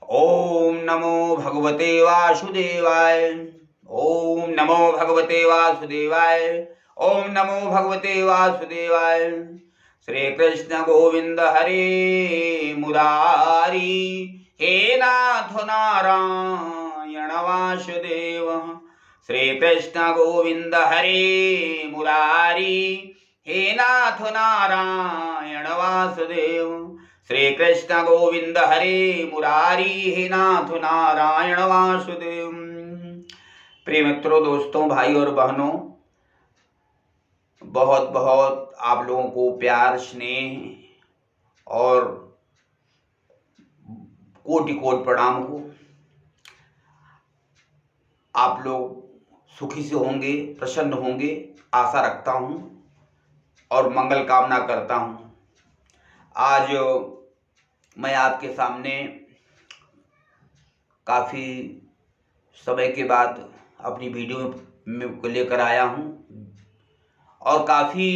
ओम नमो भगवते वासुदेवाय। ओम नमो भगवते वासुदेवाय। ओम नमो भगवते वासुदेवाय। श्री कृष्ण गोविंद हरे मुरारी। हे नाथ नारायण वासुदेव। श्री कृष्ण गोविंद हरे मुरारी। हे नाथ नारायण वासुदेव। श्री कृष्ण गोविंद हरे मुरारी। हे नाथ नारायण वासुदेव। प्रिय मित्रों, दोस्तों, भाई और बहनों, बहुत बहुत आप लोगों को प्यार, स्नेह और कोटि कोटि प्रणाम हो। आप लोग सुखी से होंगे, प्रसन्न होंगे, आशा रखता हूं और मंगल कामना करता हूं। आज मैं आपके सामने काफ़ी समय के बाद अपनी वीडियो में को लेकर आया हूं और काफ़ी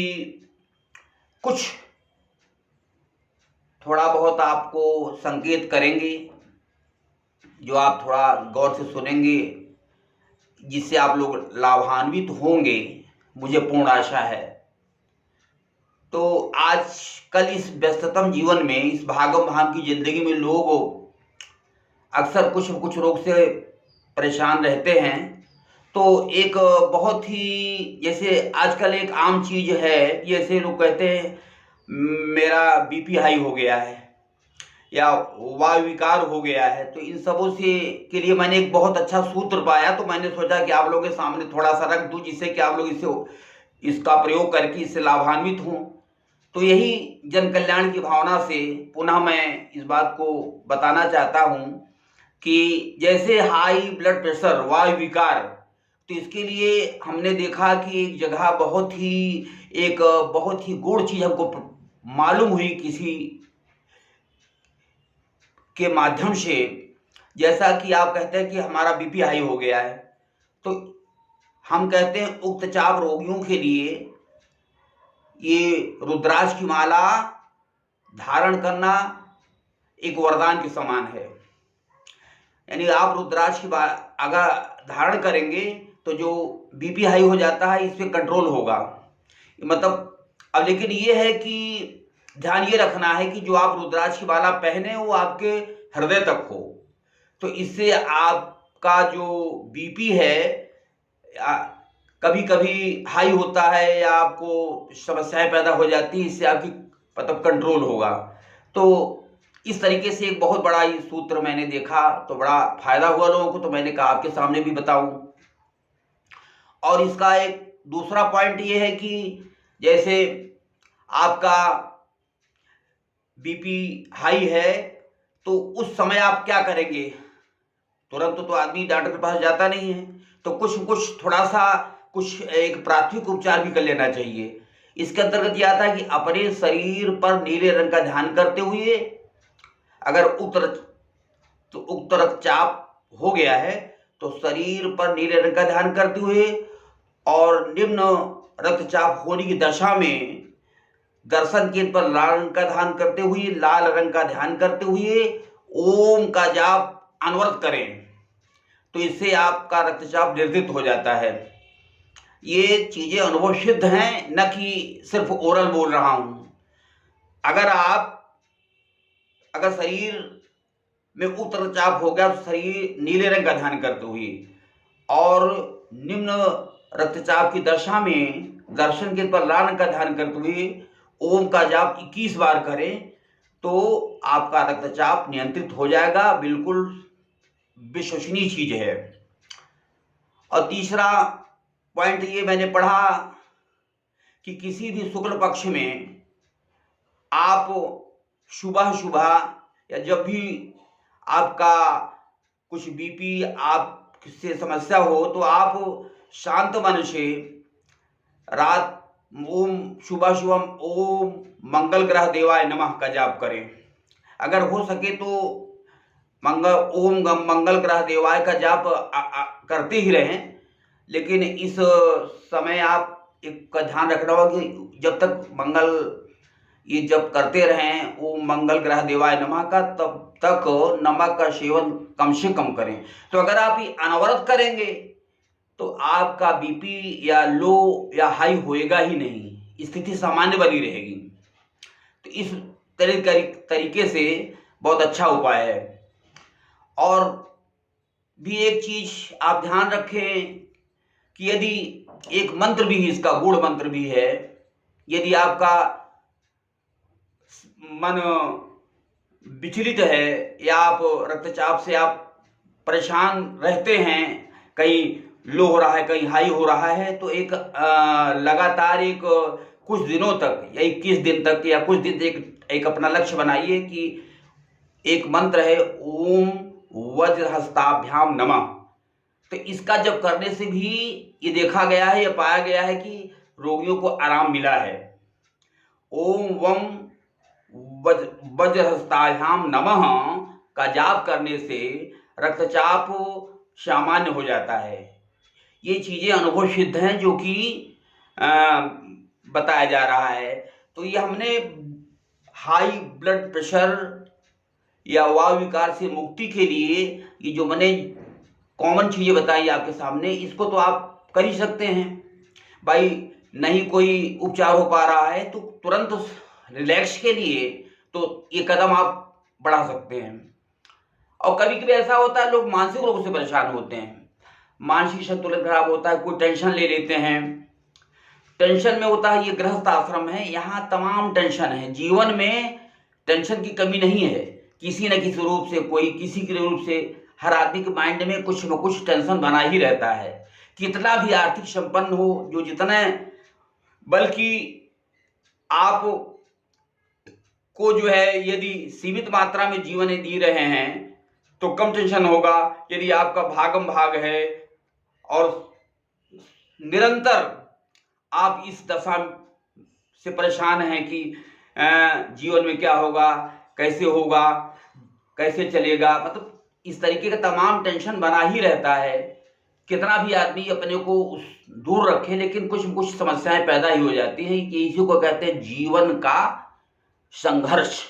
कुछ थोड़ा बहुत आपको संकेत करेंगे, जो आप थोड़ा गौर से सुनेंगे, जिससे आप लोग लाभान्वित होंगे, मुझे पूर्ण आशा है। तो आज कल इस व्यस्ततम जीवन में, इस भागम भाग की जिंदगी में लोग अक्सर कुछ न कुछ रोग से परेशान रहते हैं। तो एक बहुत ही, जैसे आजकल एक आम चीज है, जैसे लोग कहते हैं मेरा बीपी हाई हो गया है या वायु विकार हो गया है। तो इन सबों से के लिए मैंने एक बहुत अच्छा सूत्र पाया, तो मैंने सोचा कि आप लोगों के सामने थोड़ा सा रख दूं, जिससे कि आप लोग इसका प्रयोग करके इससे लाभान्वित हों। तो यही जन कल्याण की भावना से पुनः मैं इस बात को बताना चाहता हूं कि जैसे हाई ब्लड प्रेशर, वायु विकार, तो इसके लिए हमने देखा कि एक जगह बहुत ही गूढ़ चीज हमको मालूम हुई किसी के माध्यम से। जैसा कि आप कहते हैं कि हमारा बीपी हाई हो गया है, तो हम कहते हैं उक्त चाप रोगियों के लिए ये रुद्राक्ष की माला धारण करना एक वरदान के समान है। यानी आप रुद्राक्ष की अगर धारण करेंगे तो जो बीपी हाई हो जाता है, इस पे कंट्रोल होगा। मतलब अब लेकिन ये है कि ध्यान ये रखना है कि जो आप रुद्राक्ष की माला पहने वो आपके हृदय तक हो। तो इससे आपका जो बीपी है कभी कभी हाई होता है या आपको समस्याएं पैदा हो जाती है, इससे आपकी मतलब कंट्रोल होगा। तो इस तरीके से एक बहुत बड़ा ये सूत्र मैंने देखा, तो बड़ा फायदा हुआ लोगों को, तो मैंने कहा आपके सामने भी बताऊं। और इसका एक दूसरा पॉइंट ये है कि जैसे आपका बीपी हाई है, तो उस समय आप क्या करेंगे? तुरंत तो आदमी डॉक्टर के पास जाता नहीं है, तो कुछ थोड़ा सा कुछ एक प्राथमिक उपचार भी कर लेना चाहिए। इसके अंतर्गत यह आता है कि अपने शरीर पर नीले रंग का ध्यान करते हुए, अगर उक्त रक्तचाप हो गया है तो शरीर पर नीले रंग का ध्यान करते हुए और निम्न रक्तचाप होने की दशा में दर्शन केंद्र पर लाल रंग का ध्यान करते हुए, लाल रंग का ध्यान करते हुए ओम का जाप अनवरत करें, तो इससे आपका रक्तचाप निर्धारित हो जाता है। ये चीजें अनुभव सिद्ध हैं, न कि सिर्फ ओरल बोल रहा हूं। अगर शरीर में उक्त रक्तचाप हो गया तो शरीर नीले रंग का ध्यान करते हुए और निम्न रक्तचाप की दशा में दर्शन के पर लाल रंग का ध्यान करते हुए ओम का जाप 21 बार करें, तो आपका रक्तचाप नियंत्रित हो जाएगा। बिल्कुल विश्वसनीय चीज है। और तीसरा पॉइंट ये मैंने पढ़ा कि किसी भी शुक्ल पक्ष में आप सुबह सुबह या जब भी आपका कुछ बीपी आपसे समस्या हो, तो आप शांत मन से रात सुबह सुबह ओम मंगल ग्रह देवाय नमः का जाप करें। अगर हो सके तो ओम मंगल ग्रह देवाय का जाप करते ही रहें। लेकिन इस समय आप एक का ध्यान रखना होगा कि जब तक मंगल ये जब करते रहें ओम मंगल ग्रह देवाय नमः का, तब तक नमक का सेवन कम से कम करें। तो अगर आप ये अनवरत करेंगे तो आपका बीपी या लो या हाई होएगा ही नहीं, स्थिति सामान्य बनी रहेगी। तो इस तरीके से बहुत अच्छा उपाय है। और भी एक चीज आप ध्यान रखें कि यदि एक मंत्र भी है, इसका गूढ़ मंत्र भी है, यदि आपका मन विचलित है या आप रक्तचाप से आप परेशान रहते हैं, कहीं लो हो रहा है कहीं हाई हो रहा है, तो एक लगातार एक कुछ दिनों तक या 21 दिन तक या कुछ दिन एक अपना लक्ष्य बनाइए कि एक मंत्र है ओम वज्रहस्ताभ्याम नमः। तो इसका जब करने से भी ये देखा गया है, ये पाया गया है कि रोगियों को आराम मिला है। ओम वम वज्रहस्ताभ्याम नमः का जाप करने से रक्तचाप सामान्य हो जाता है। ये चीज़ें अनुभव सिद्ध हैं जो कि बताया जा रहा है। तो ये हमने हाई ब्लड प्रेशर या वायु विकार से मुक्ति के लिए ये जो मैंने कॉमन चीज़ें बताई आपके सामने, इसको तो आप कर ही सकते हैं भाई। नहीं कोई उपचार हो पा रहा है तो तुरंत रिलैक्स के लिए तो ये कदम आप बढ़ा सकते हैं। और कभी कभी ऐसा होता है लोग मानसिक रोग से परेशान होते हैं, मानसिक संतुलन खराब होता है, कोई टेंशन ले लेते हैं, टेंशन में होता है। ये गृहस्थ आश्रम है, यहाँ तमाम टेंशन है, जीवन में टेंशन की कमी नहीं है। किसी न किसी रूप से कोई किसी के रूप से हर आदमी के माइंड में कुछ न कुछ टेंशन बना ही रहता है, कितना भी आर्थिक संपन्न हो, जो जितना, बल्कि आप को जो है यदि सीमित मात्रा में जीवन जी रहे हैं तो कम टेंशन होगा। यदि आपका भागम भाग है और निरंतर आप इस दशा से परेशान हैं कि जीवन में क्या होगा, कैसे चलेगा, मतलब इस तरीके का तमाम टेंशन बना ही रहता है। कितना भी आदमी अपने को दूर रखे लेकिन कुछ न कुछ समस्याएं पैदा ही हो जाती हैं। कि इसी को कहते हैं जीवन का संघर्ष,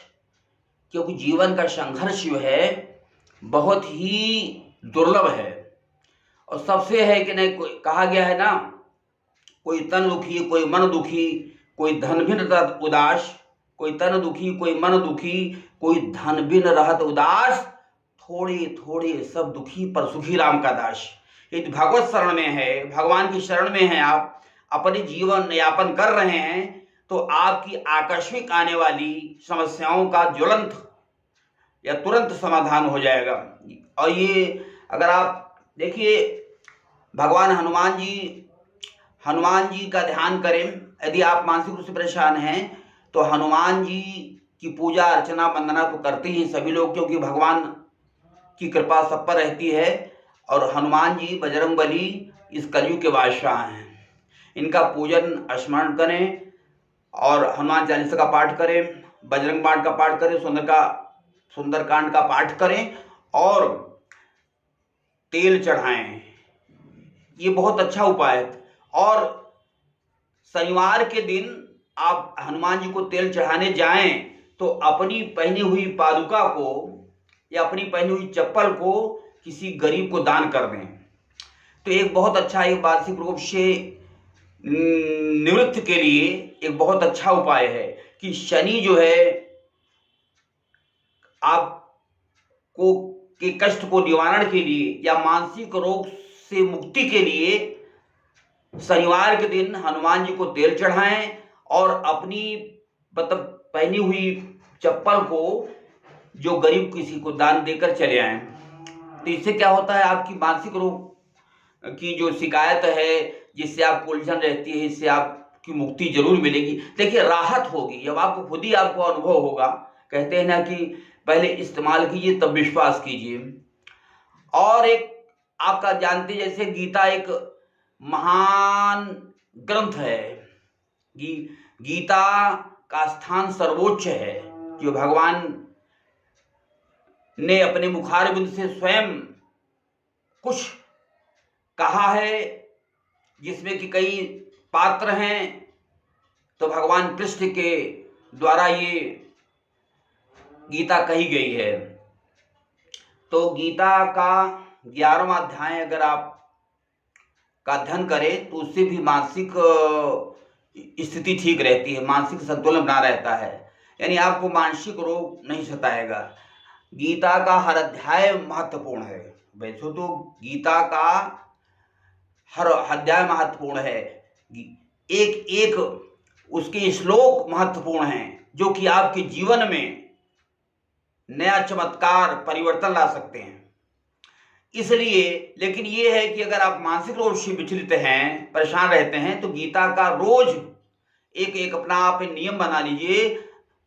क्योंकि जीवन का संघर्ष जो है बहुत ही दुर्लभ है। और सबसे है कि नहीं, कहा गया है ना, कोई तन दुखी कोई मन दुखी, कोई धन बिन रहत उदास, कोई तन दुखी कोई मन दुखी, कोई धन बिन रहत उदास, थोड़े थोड़े सब दुखी पर सुखी राम का दास। यदि भगवत शरण में है, भगवान की शरण में है, आप अपने जीवन यापन कर रहे हैं तो आपकी आकस्मिक आने वाली समस्याओं का ज्वलंत या तुरंत समाधान हो जाएगा। और ये अगर आप देखिए भगवान हनुमान जी का ध्यान करें, यदि आप मानसिक रूप से परेशान हैं तो हनुमान जी की पूजा अर्चना वंदना तो करते ही सभी लोग, क्योंकि भगवान की कृपा सब पर रहती है। और हनुमान जी बजरंगबली इस कलयुग के बादशाह हैं, इनका पूजन स्मरण करें और हनुमान चालीसा का पाठ करें, बजरंग बाण का पाठ करें, सुंदरकांड का पाठ करें और तेल चढ़ाएं। ये बहुत अच्छा उपाय है। और शनिवार के दिन आप हनुमान जी को तेल चढ़ाने जाएं तो अपनी पहनी हुई पादुका को या अपनी पहनी हुई चप्पल को किसी गरीब को दान कर दें। तो एक बहुत अच्छा, एक मानसिक रूप से निवृत्ति के लिए एक बहुत अच्छा उपाय है कि शनि जो है आपको के कष्ट को निवारण के लिए या मानसिक रोग से मुक्ति के लिए शनिवार के दिन हनुमान जी को तेल चढ़ाएं और अपनी मतलब पहनी हुई चप्पल को जो गरीब किसी को दान देकर चले आएं। तो इससे क्या होता है, आपकी मानसिक रोग की जो शिकायत है जिससे आपको उलझन रहती है, इससे आपकी मुक्ति जरूर मिलेगी। देखिए राहत होगी जब आपको खुद ही आपको अनुभव होगा। कहते हैं ना कि पहले इस्तेमाल कीजिए तब विश्वास कीजिए। और एक आपका जानते जैसे गीता एक महान ग्रंथ है, गीता का स्थान सर्वोच्च है, जो भगवान ने अपने मुखारबिंद से स्वयं कुछ कहा है, जिसमें कि कई पात्र हैं। तो भगवान कृष्ण के द्वारा ये गीता कही गई है। तो गीता का 11वां अध्याय अगर आप का अध्ययन करें तो उससे भी मानसिक स्थिति ठीक रहती है, मानसिक संतुलन बना रहता है, यानी आपको मानसिक रोग नहीं सताएगा। गीता का हर अध्याय महत्वपूर्ण है। वैसे तो गीता का हर अध्याय महत्वपूर्ण है, एक एक उसके श्लोक महत्वपूर्ण हैं जो कि आपके जीवन में नया चमत्कार परिवर्तन ला सकते हैं। इसलिए लेकिन ये है कि अगर आप मानसिक रूप से विचलित हैं, परेशान रहते हैं, तो गीता का रोज एक एक अपना आप नियम बना लीजिए।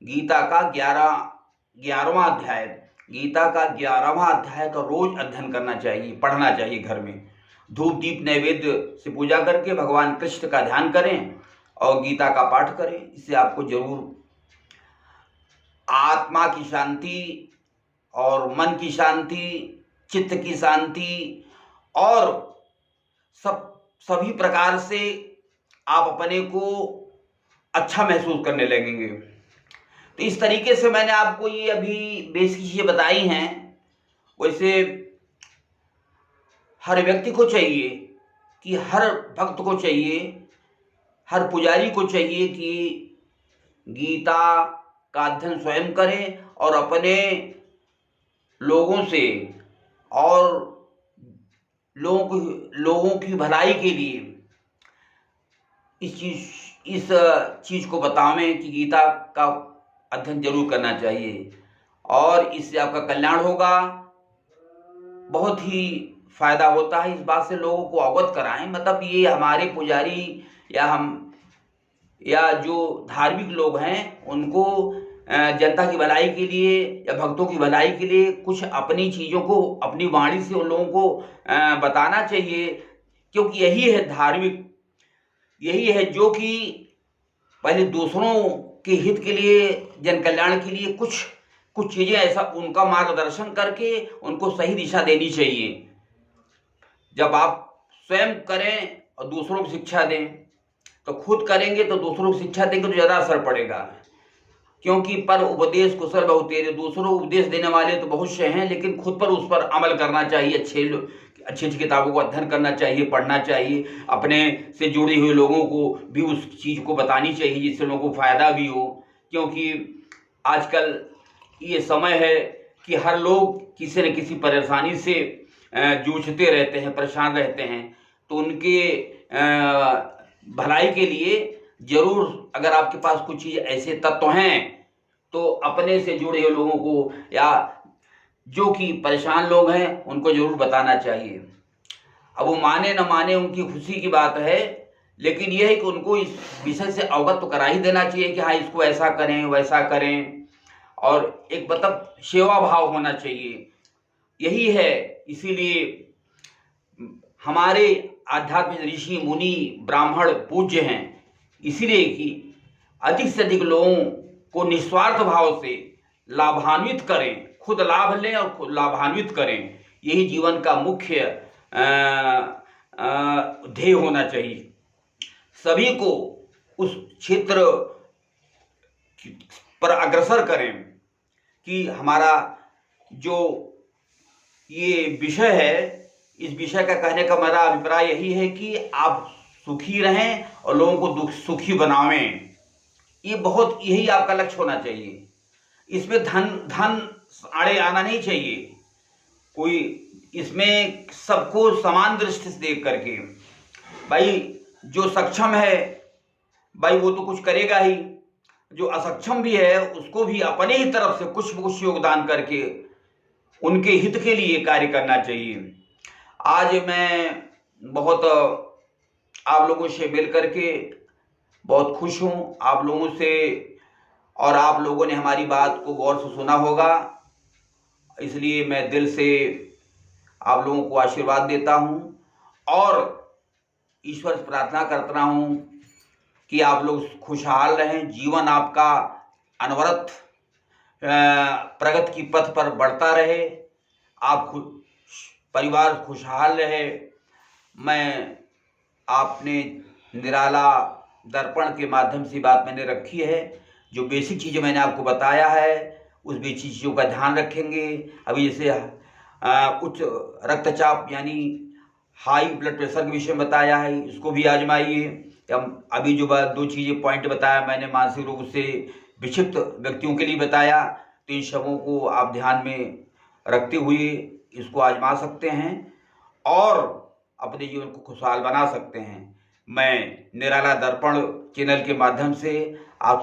गीता का 11वां अध्याय, गीता का 11वां अध्याय का रोज अध्ययन करना चाहिए, पढ़ना चाहिए घर में। धूप दीप नैवेद्य से पूजा करके भगवान कृष्ण का ध्यान करें और गीता का पाठ करें। इससे आपको जरूर आत्मा की शांति और मन की शांति, चित्त की शांति और सभी प्रकार से आप अपने को अच्छा महसूस करने लगेंगे। तो इस तरीके से मैंने आपको ये अभी बेसिक चीजें बताई हैं। वैसे हर व्यक्ति को चाहिए कि हर भक्त को चाहिए, हर पुजारी को चाहिए कि गीता का अध्ययन स्वयं करें और अपने लोगों से और लोगों की भलाई के लिए इस चीज को बतावें कि गीता का अध्ययन जरूर करना चाहिए और इससे आपका कल्याण होगा। बहुत ही फायदा होता है, इस बात से लोगों को अवगत कराएं। मतलब ये हमारे पुजारी या जो धार्मिक लोग हैं उनको जनता की भलाई के लिए या भक्तों की भलाई के लिए कुछ अपनी चीज़ों को अपनी वाणी से उन लोगों को बताना चाहिए, क्योंकि यही है धार्मिक, यही है जो कि पहले दूसरों के हित के लिए, जन कल्याण के लिए कुछ चीज़ें ऐसा उनका मार्गदर्शन करके उनको सही दिशा देनी चाहिए। जब आप स्वयं करें और दूसरों को शिक्षा दें, तो खुद करेंगे तो दूसरों को शिक्षा देंगे तो ज़्यादा असर पड़ेगा, क्योंकि पर उपदेश कुशल बहु तेरे। दूसरों को उपदेश देने वाले तो बहुत से हैं, लेकिन खुद पर उस पर अमल करना चाहिए। अच्छी किताबों को अध्ययन करना चाहिए, पढ़ना चाहिए, अपने से जुड़े हुए लोगों को भी उस चीज़ को बतानी चाहिए जिससे लोगों को फ़ायदा भी हो। क्योंकि आजकल ये समय है कि हर लोग किसी न किसी परेशानी से जूझते रहते हैं, परेशान रहते हैं। तो उनके भलाई के लिए जरूर अगर आपके पास कुछ चीज़ ऐसे तत्व हैं तो अपने से जुड़े हुए लोगों को या जो कि परेशान लोग हैं उनको जरूर बताना चाहिए। अब वो माने न माने उनकी खुशी की बात है, लेकिन यह है कि उनको इस विषय से अवगत तो करा ही देना चाहिए कि हाँ इसको ऐसा करें वैसा करें, और एक मतलब सेवा भाव होना चाहिए। यही है, इसीलिए हमारे आध्यात्मिक ऋषि मुनि ब्राह्मण पूज्य हैं, इसीलिए कि अधिक से अधिक लोगों को निस्वार्थ भाव से लाभान्वित करें, खुद लाभ लें और खुद लाभान्वित करें। यही जीवन का मुख्य ध्येय होना चाहिए। सभी को उस क्षेत्र पर अग्रसर करें कि हमारा जो ये विषय है, इस विषय का कहने का मेरा अभिप्राय यही है कि आप सुखी रहें और लोगों को सुखी बनावें। ये बहुत यही आपका लक्ष्य होना चाहिए। इसमें धन आड़े आना नहीं चाहिए। कोई इसमें सबको समान दृष्टि से देख करके, भाई जो सक्षम है भाई वो तो कुछ करेगा ही, जो असक्षम भी है उसको भी अपने ही तरफ से कुछ योगदान करके उनके हित के लिए कार्य करना चाहिए। आज मैं बहुत आप लोगों से मिल करके बहुत खुश हूँ, आप लोगों से, और आप लोगों ने हमारी बात को गौर से सुना होगा, इसलिए मैं दिल से आप लोगों को आशीर्वाद देता हूँ और ईश्वर से प्रार्थना करता हूँ कि आप लोग खुशहाल रहें, जीवन आपका अनवरत प्रगति की पथ पर बढ़ता रहे, आप परिवार खुशहाल रहे। मैं आपने निराला दर्पण के माध्यम से बात मैंने रखी है, जो बेसिक चीज़ें मैंने आपको बताया है उस बेसिक चीज़ों का ध्यान रखेंगे। अभी जैसे उच्च रक्तचाप यानी हाई ब्लड प्रेशर के विषय में बताया है, इसको भी आजमाइए। अभी जो दो चीज़ें पॉइंट बताया मैंने मानसिक रोग से विक्षिप्त व्यक्तियों के लिए बताया, तो इन सबों को आप ध्यान में रखते हुए इसको आजमा सकते हैं और अपने जीवन को खुशहाल बना सकते हैं। मैं निराला दर्पण चैनल के माध्यम से आप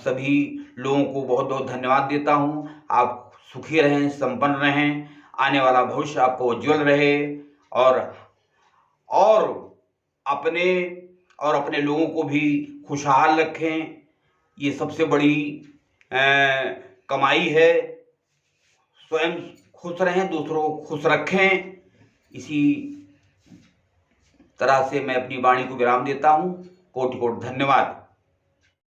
सभी लोगों को बहुत बहुत धन्यवाद देता हूं। आप सुखी रहें, संपन्न रहें, आने वाला भविष्य आपको उज्जवल रहे और अपने लोगों को भी खुशहाल रखें। ये सबसे बड़ी कमाई है। स्वयं खुश रहें, दूसरों को खुश रखें। इसी तरह से मैं अपनी वाणी को विराम देता हूँ। कोटि कोटि धन्यवाद।